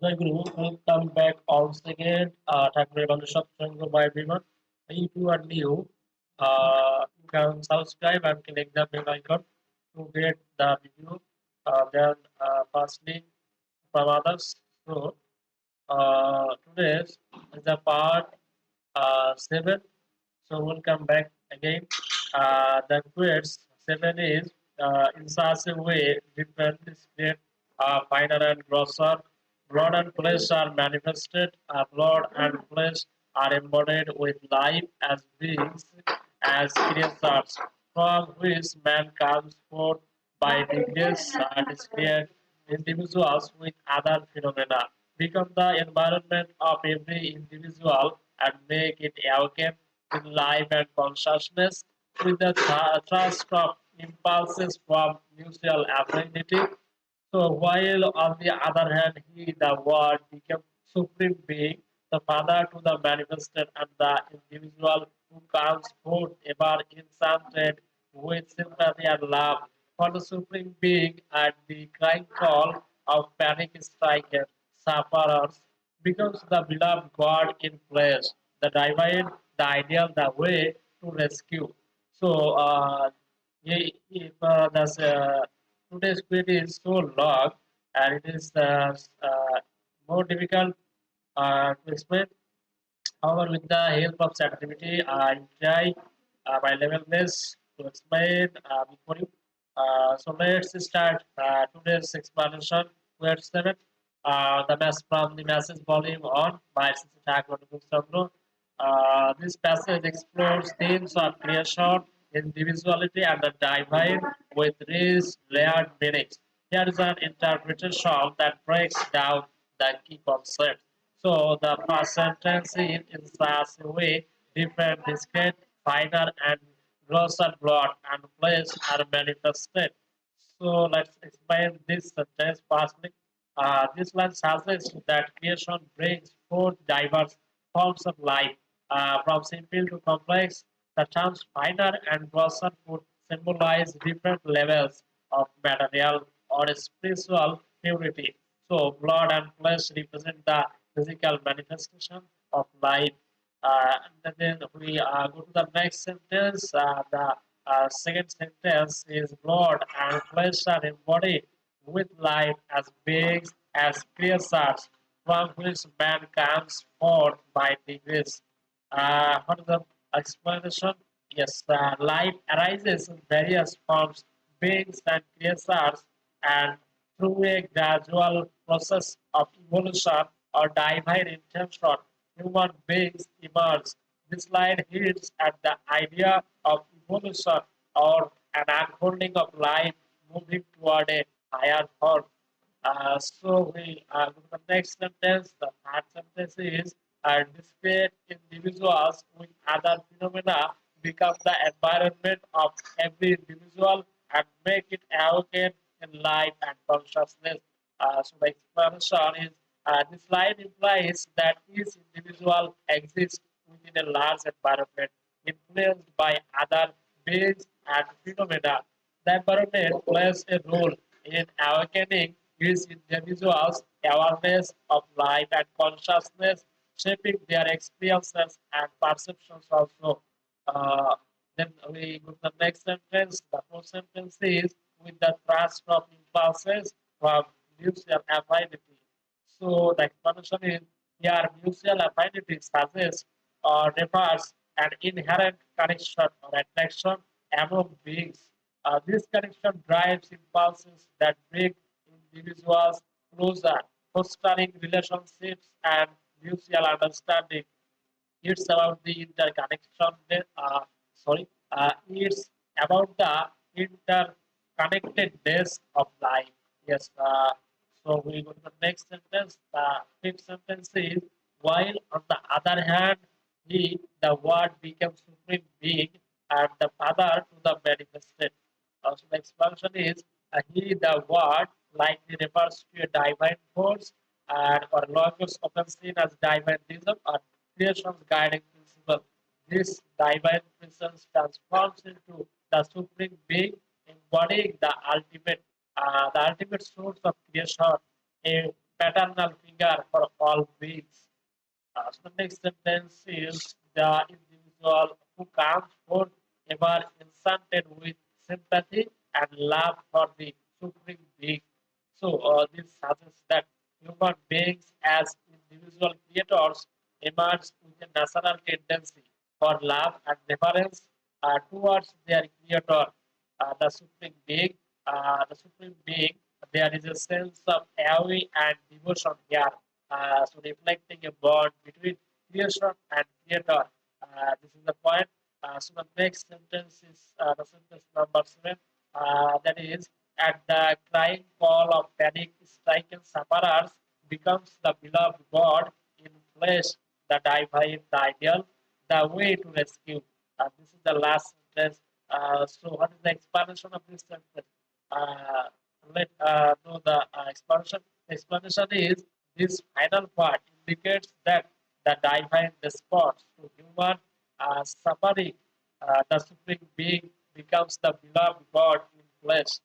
Jai Guru, welcome back once again. Thakurer Satsang by Biman. If you are new, you can subscribe and click the bell icon to get the video. Then, firstly, from others. So, today is the part 7. So, welcome back again. The quiz 7 is in such a way different state, minor and grosser. Blood and flesh are manifested. Blood and flesh are embodied with life as beings, as creatures, from which man comes forth by degrees discrete individuals with other phenomena become the environment of every individual and make it awaken in life and consciousness with the thrust of impulses from mutual affinity. So while on the other hand, he, the word, became supreme being, the father to the manifested and the individual who comes forth ever enchanted with sympathy and love for the supreme being at the crying call of panic stricken sufferers becomes the beloved God in flesh, the divine, the ideal, the way to rescue. So, if today's quiz is so long and it is more difficult to explain, however, with the help of ChatGPT, I try my level best to explain before you. So let's start today's explanation. Verse 7. The mess from the message volume on by Sisi Thakurer. This passage explores themes of creation, individuality, and the divine with rich, layered meanings. Here is an interpretation that breaks down the key concepts. So the first sentence is in such a way different, discrete, finer, and grosser blood and flesh are manifested. So let's explain this sentence firstly. This line suggests that creation brings forth diverse forms of life, from simple to complex. The terms finer and grosser could symbolize different levels of material or spiritual purity. So blood and flesh represent the physical manifestation of life. And then we go to the next sentence. The second sentence is blood and flesh are embodied with life as beings, as creatures, from which man comes forth by degrees. What is the explanation? Yes, life arises in various forms, beings and creatures, and through a gradual process of evolution or divine intention, human beings emerge. This slide hints at the idea of evolution or an unfolding of life moving toward a higher form. So we go to the next sentence. The third sentence is discrete individuals with other phenomena become the environment of every individual and make it awaken in life and consciousness. So the explanation is this line implies that each individual exists within a large environment influenced by other beings and phenomena. The environment plays a role in awakening each individual's awareness of life and consciousness, shaping their experiences and perceptions also. Uh, then we go to the next sentence. The fourth sentence is with the thrust of impulses from mutual affinity. So the explanation is here mutual affinity suggests or refers an inherent connection or attraction among beings. This connection drives impulses that bring individuals closer, fostering relationships and mutual understanding. It's about the interconnection. It's about the interconnectedness of life. Yes. So we go to the next sentence. The fifth sentence is, while on the other hand, he, the word, becomes supreme being and the father to the manifested. So the expansion is he, the word, likely refers to a divine force and or logos often seen as divine wisdom or creation's guiding principle. This divine presence transforms into the supreme being, embodying the ultimate source of creation, a paternal figure for all beings. So the next sentence is the individual who comes forth ever enchanted with sympathy and love for the supreme being. So this suggests that human beings as individual creators emerge with a natural tendency for love and reverence towards their creator, the supreme being. The supreme being, there is a sense of awe and devotion here, so reflecting a bond between creation and creator. This is the point. So the next sentence is the sentence number 7. That is, at the crying call of panic-stricken sufferers becomes the beloved God in flesh, the divine, the ideal, the way to rescue. This is the last sentence. So what is the explanation of this sentence? Uh, let know the explanation. The explanation is this final part indicates that the divine response to human suffering, the supreme being becomes the beloved God in flesh,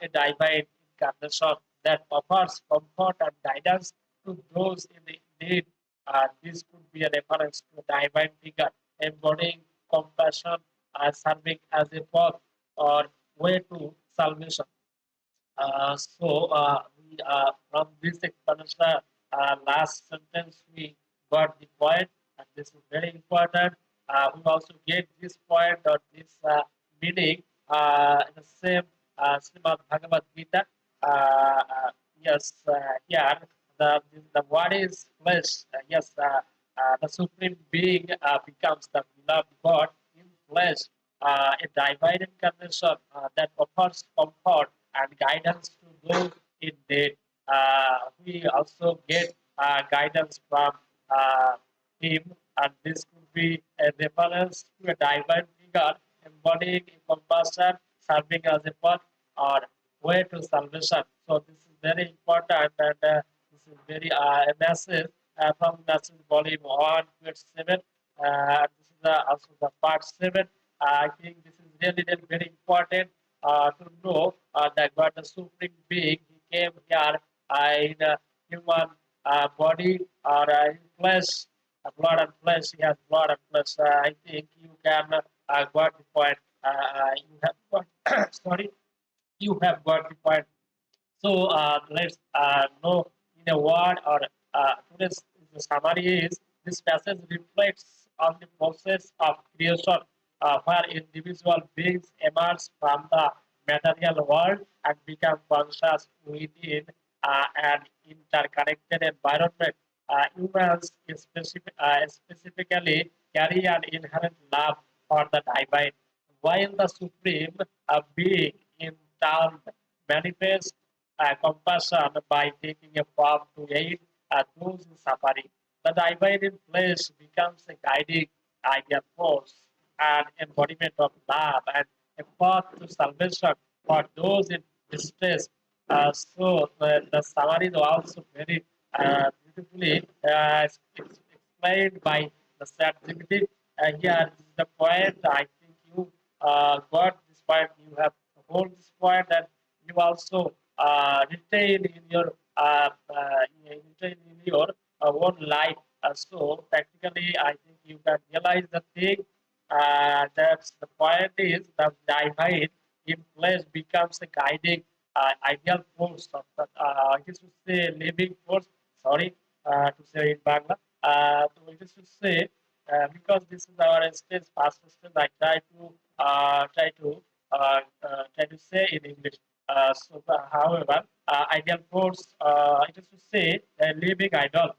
a divine incarnation that offers comfort and guidance to those in need. This could be a reference to a divine figure embodying compassion and serving as a path or way to salvation. From this explanation, last sentence, we got the point, and this is very important. We also get this point or this meaning in the same Srimad Bhagavad Gita. Yes, here the word is flesh. The supreme being becomes the beloved God in flesh, a divine incarnation that offers comfort and guidance to those in need. We also get guidance from uh, him, and this could be a reference to a divine figure embodying compassion, serving as a path or way to salvation. So this is very important, and this is very a message from message volume 1 to 7. This is also the part 7. I think this is really, really very important to know that God, the supreme being, He came here in a human body or in flesh, blood and flesh. He has blood and flesh. I think you can got the point. You have got, sorry, you have got the point. So let's know in a word or today's the summary is this passage reflects on the process of creation where individual beings emerge from the material world and become conscious within an interconnected environment. Humans specifically carry an inherent love for the divine, while the supreme being in turn manifests compassion by taking a form to aid those in suffering. The divine in flesh becomes a guiding ideal force, an embodiment of love, and a path to salvation for those in distress. The summary is also very beautifully explained by the ChatGPT. Here is the point. I think you got this point. You have hold this point, and you also retain in your retain in your own life. So practically, I think you can realize the thing. That's the point is the divine in place becomes a guiding ideal force of the, I guess we say living force. Sorry to say in Bangla. So it is to say because this is our stage, past stage. I try to say in English. However, ideal force, it is to say a living idol.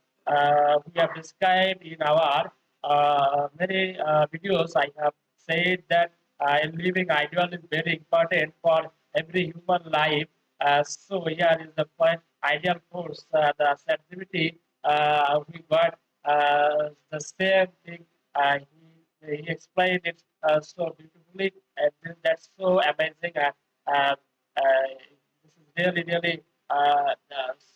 We have described in our many videos. I have said that a living ideal is very important for every human life. So here is the point. Ideal force, the sensitivity. We got the same thing. He explained it so beautifully, and that's so amazing. Uh, uh, this is really, really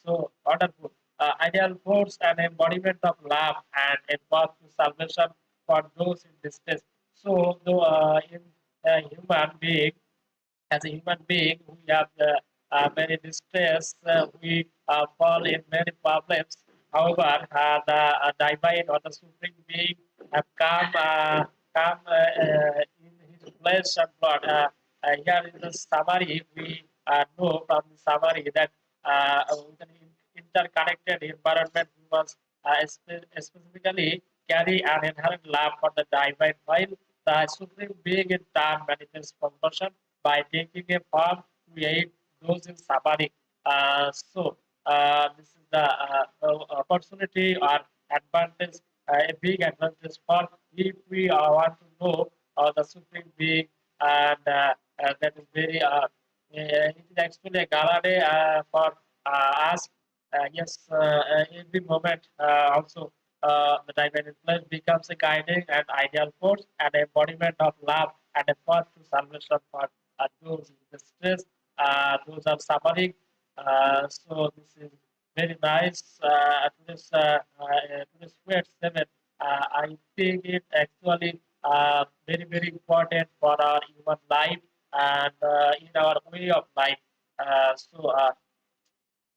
so wonderful. Ideal force and embodiment of love and a path to salvation for those in distress. In a human being, as a human being, we have many distress, we fall in many problems. However, the divine or the supreme being have come in his flesh and blood. Here in the summary, we know from the summary that with an interconnected environment, we must specifically carry an inherent love for the divine, while the supreme being in turn manifests compassion by taking a form to aid those in suffering. This is the opportunity or advantage, a big advantage for if we want to know the supreme being, and that is very it is actually a gala day for us. Yes, every moment also the divine influence becomes a guiding and ideal force and embodiment of love and a path to salvation for those in distress, those are suffering. This is very nice. Today's part-7, I think it actually very important for our human life and in our way of life. Uh, so. Uh,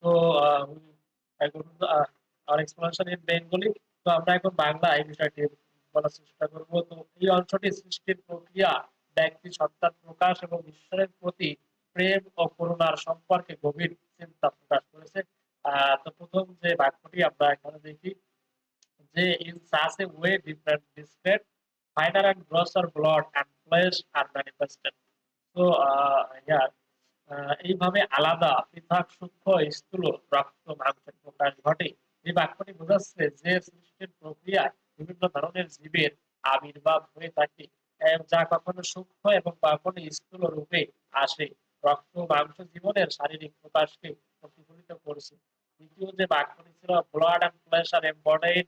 তো I go to our explanation in Bengali. তো আমরা এখন বাংলা এই বিষয়টি বলার চেষ্টা করব। তো এই অংশটি সৃষ্টির প্রক্রিয়া, ব্যক্তি সত্তার প্রকাশ এবং ঈশ্বরের প্রতি প্রেম ও করুণার সম্পর্কে গভীর চিন্তা প্রকাশ করেছে। তো প্রথম যে বাক্যটি আমরা এখানে দেখি যে in such a way different disparate finer and grosser blood and flesh are manifested. So yeah, এইভাবে আলাদা পৃথক সূক্ষ্ম স্থূল রক্ত মাংসের প্রকাশ ঘটে। এই বাক্যটি বোঝাচ্ছে যে সৃষ্টির প্রক্রিয়ায় বিভিন্ন ধরনের জীবের আবির্ভাব হয়ে থাকে, যা কখনো সূক্ষ্ম এবং কখনো স্থূল রূপে আসে। রক্ত মাংস জীবনের শারীরিক প্রকাশকে প্রতিফলিত করছে। দ্বিতীয় যে বাক্যটি ছিল blood and flesh are embodied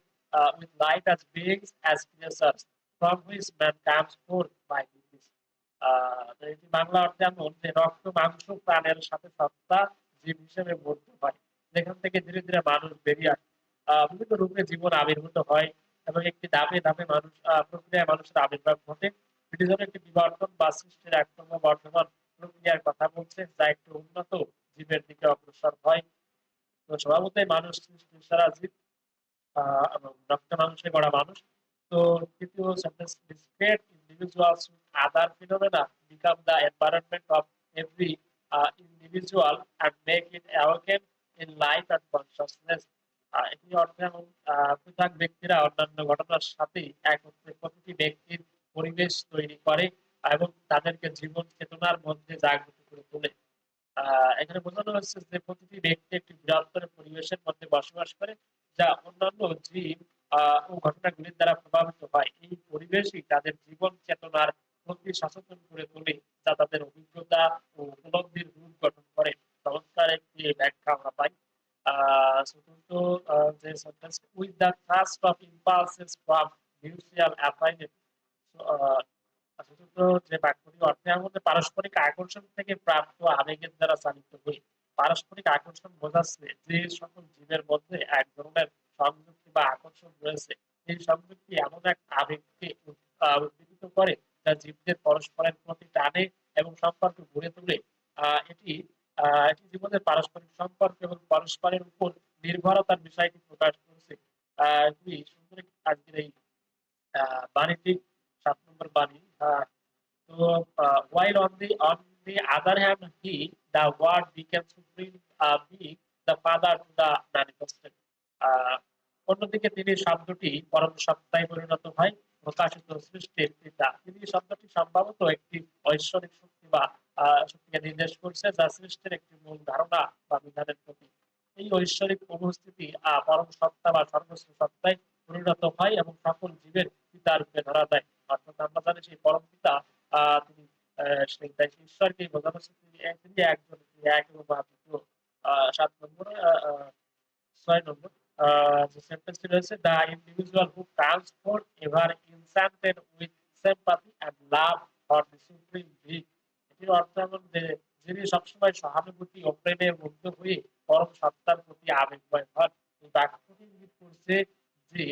with life as beings as creatures from which man comes forth by disease. তো এটি বাংলা অর্থে এমন যে রক্ত মাংস প্রাণের সাথে সত্তা জীব হিসেবে বলতে হয়, যেখান থেকে ধীরে ধীরে মানুষ বেরিয়ে আসে। বিভিন্ন রূপে জীবন আবির্ভূত হয় এবং একটি ধাপে ধাপে মানুষ প্রক্রিয়ায় মানুষের আবির্ভাব ঘটে। এটি যেন একটি বিবর্তন বা সৃষ্টির এক বর্তমান প্রক্রিয়ার কথা বলছে, যা একটি উন্নত জীবের দিকে অগ্রসর হয়। তো স্বভাবতই মানুষ সৃষ্টির সারা জীব এবং রক্ত মাংসে গড়া মানুষ। তো তৃতীয় sentence discrete individuals with other phenomena become the environment of every individual and make it awaken in life and consciousness. এটি অর্থে এবং পৃথক ব্যক্তিরা অন্যান্য ঘটনার সাথে একত্রে প্রতিটি ব্যক্তির পরিবেশ তৈরি করে এবং তাদেরকে জীবন চেতনার মধ্যে জাগ্রত করে তোলে। এখানে বোঝানো হচ্ছে যে প্রতিটি ব্যক্তি একটি বৃহত্তর পরিবেশের মধ্যে বসবাস করে, যা অন্যান্য জীব ও ঘটনাগুলির দ্বারা প্রভাবিত হয়। এই পরিবেশই তাদের জীবন চেতনার প্রতি সচেতন করে তোলে, যা তাদের অভিজ্ঞতা ও উপলব্ধির রূপ গঠন করে। চমৎকার একটি ব্যাখ্যা আমরা পাই। চতুর্থ যে sentence with the trust of impulses from mutual affinity. চতুর্থ যে বাক্যটি অর্থের মধ্যে পারস্পরিক আকর্ষণ থেকে প্রাপ্ত আবেগের দ্বারা চালিত হয়ে। পারস্পরিক আকর্ষণ বোঝাচ্ছে যে সকল জীবের মধ্যে এক ধরনের সংযুক্তি বা আকর্ষণ রয়েছে। এই সংযুক্তি এমন এক আবেগকে উদ্দীপিত করে যা জীবদের পরস্পরের প্রতি টানে এবং সম্পর্ক গড়ে তোলে। এটি এটি জীবনের পারস্পরিক সম্পর্ক এবং পরস্পরের উপর নির্ভরতার বিষয়টি প্রকাশ করছে। খুবই সুন্দর আজকের এই বাণিজ্যিক 7 নম্বর বাণী। While on the other hand, he, the word became supreme being, the father to the manifested. অন্যদিকে তিনি শব্দটি পরম সত্তায় পরিণত হয়, প্রকাশিত সৃষ্টির পিতা। তিনি শব্দটি সম্ভবত একটি ঐশ্বরিক শক্তি বা শক্তিকে নির্দেশ করছে, যা সৃষ্টির একটি মূল ধারণা বা বিধানের প্রতি। এই ঐশ্বরিক উপস্থিতি পরম সত্তা বা সর্বোচ্চ সত্তায় পরিণত হয় এবং সকল জীবের পিতা রূপে ধরা দেয়। অর্থাৎ আমরা জানি সেই পরম পিতা তিনি সেই ঈশ্বরকে বোঝানো হচ্ছে তিনি একজন, তিনি এক এবং অদ্বিতীয়। 7 নম্বর 6 নম্বর যে সেন্টেন্সটি রয়েছে the individual who transform ever ইনসান্টেড with sympathy and love for the supreme being. এটির অর্থ এমন যে যিনি সবসময় সহানুভূতি ও প্রেমে মুগ্ধ হয়ে পরম সত্তার প্রতি আবেগময় হন। এই বাক্যটি ইঙ্গিত করছে যে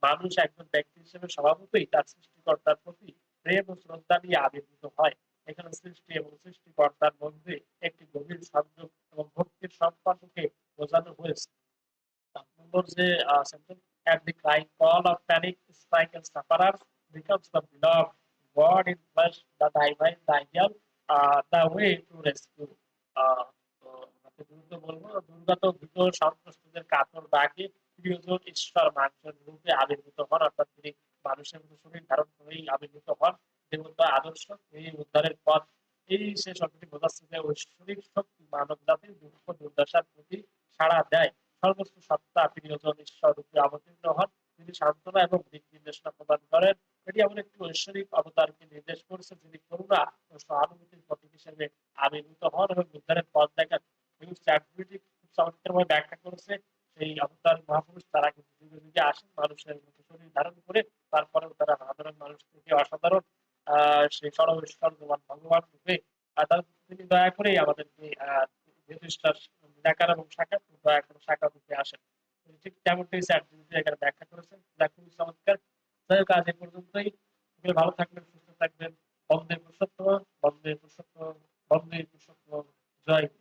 মানুষ একজন ব্যক্তি হিসেবে স্বভাবতই তার সৃষ্টিকর্তার প্রতি প্রেম ও শ্রদ্ধা নিয়ে আবির্ভূত হয়। এখানে সৃষ্টি এবং সৃষ্টিকর্তার মধ্যে একটি গভীর সংযোগ এবং নম্বর যে sentence, at the crying call of panic stricken sufferers becomes the beloved God in flesh, the divine, the ideal, the way to rescue. তো আমাকে দ্রুত বলবো, দুর্গত ভীত সন্ত্রস্তদের কাতর ডাকে প্রিয়জন ঈশ্বর মানুষের রূপে আবির্ভূত হন, অর্থাৎ তিনি মানুষের মতো শরীর ধারণ করেই আবির্ভূত হন। দেবতা আদর্শ এই উদ্ধারের পথ, এই সে শব্দটি বোঝাচ্ছে যে ঐশ্বরিক শক্তি মানব জাতির দুঃখ দুর্দশার প্রতি সাড়া দেয়। সর্বোচ্চ সত্তা প্রিয়জন ঈশ্বর রূপে অবতীর্ণ হন, তিনি সান্ত্বনা এবং দিক নির্দেশনা প্রদান করেন। এটি এমন একটি ঐশ্বরিক অবতারকে নির্দেশ করছে যিনি করুণা ও সহানুভূতির প্রতীক হিসেবে আবির্ভূত হন এবং উদ্ধারের পথ দেখান। এবং চ্যাটজিপিটি খুব চমৎকারভাবে ব্যাখ্যা করেছে সেই অবতার মহাপুরুষ তারা কিন্তু যুগে যুগে আসেন মানুষের মতো শরীর ধারণ করে, তারপরেও তারা সাধারণ মানুষ থেকে অসাধারণ সেই সর্বশ্বর ভগবান রূপে তিনি দয়া করেই আমাদেরকে যেহেতু ঈশ্বর নিরাকার এবং সাকার, দয়া করে সাকার রূপে আসেন। ঠিক তেমনটাই চ্যাটজিপিটি এখানে ব্যাখ্যা করেছেন, যা খুবই চমৎকার। যাই হোক, আজ এ পর্যন্তই। সকলে ভালো থাকবেন, সুস্থ থাকবেন। বন্দে পুরুষোত্তম, বন্দে পুরুষোত্তম, বন্দে পুরুষোত্তম। জয় গুরু।